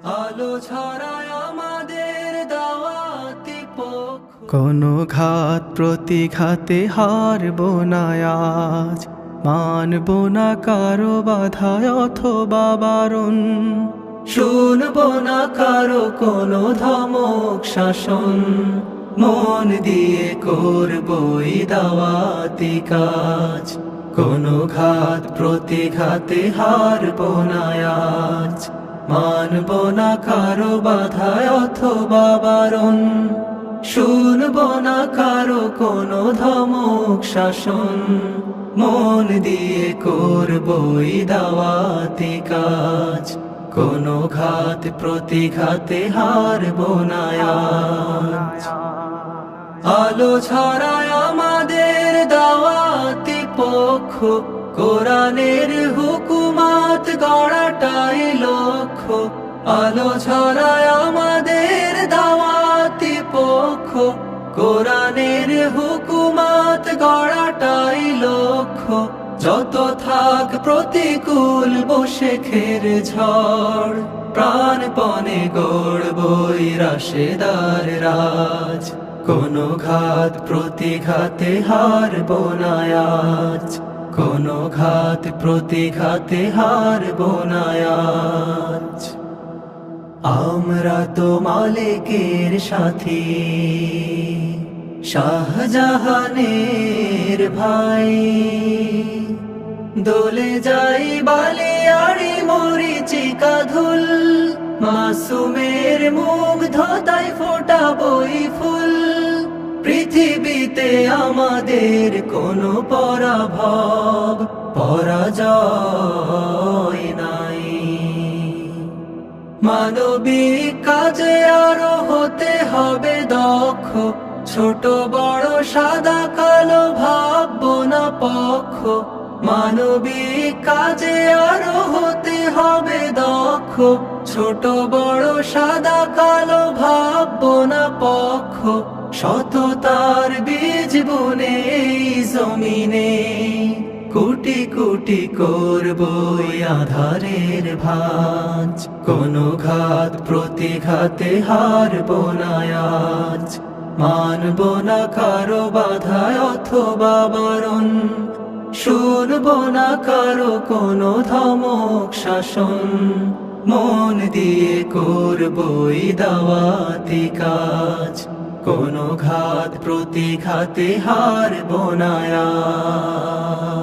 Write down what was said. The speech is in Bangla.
আলো ছড়ায় আমাদের দাওয়াতি পক্ষ। কোনো ঘাত প্রতিঘাতে হারব না আজ, মানব না কারো বাধায় অথবা বারণ। শুনব না কারো কোনো ধমক শাসন, মন দিয়ে করবই দাওয়াতি কাজ। কোনো ঘাত প্রতিঘাতে হারব না আজ, মানব না কারো বাধায় অথবা বারণ। শুনব না কারো কোনো ধমক শাসন, মন দিয়ে করবই দাওয়াতি কাজ। কোনো ঘাত প্রতিঘাতে হারব না আজ। আলো ছড়ায় আমাদের দাওয়াতি পক্ষ, কোরআনের হুকুমাত গড়াটাই লক্ষ্য। আলো ছড়ায় আমাদের দাওয়াতি পক্ষ, কোরআনের হুকুমাত গড়াটাই লক্ষ্য। যত থাক প্রতিকূল বসে খের ঝড়, প্রাণপণে গড়বই রাশেদার রাজ। কোনো ঘাত প্রতিঘাতে হারব না আজ, কোনো ঘাত প্রতিঘাতে হারব না আজ। আমরা তো মালিকের সাথী, শাহজাহানের ভাই। দোলে যাই বালিয়াড়ি মরিচিকা ধুল, মাসুমের মুগ্ধতায় ফোটাবই ফুল। পৃথিবীতে আমাদের কোনো পরাভব পরাজয় নাই। মানবিক কাজে আরো হতে হবে দক্ষ, ছোট বড় সাদা কালো ভাববো না পক্ষ। মানবিক কাজে আরো হতে হবে দক্ষ, ছোট বড় সাদা কালো ভাববো না পক্ষ। সততার বীজ বুনে এই জমিনে, কোটি কোটি করবই আধারের ভাঁজ। কোনো ঘাত প্রতিঘাতে হারব না আজ, মানব না কারো বাধায় অথবা বারণ। শুনব না কারো কোনো ধমক শাসন, মন দিয়ে করবই দাওয়াতি কাজ। কোনো ঘাত প্রতিঘাতে হারব না আজ।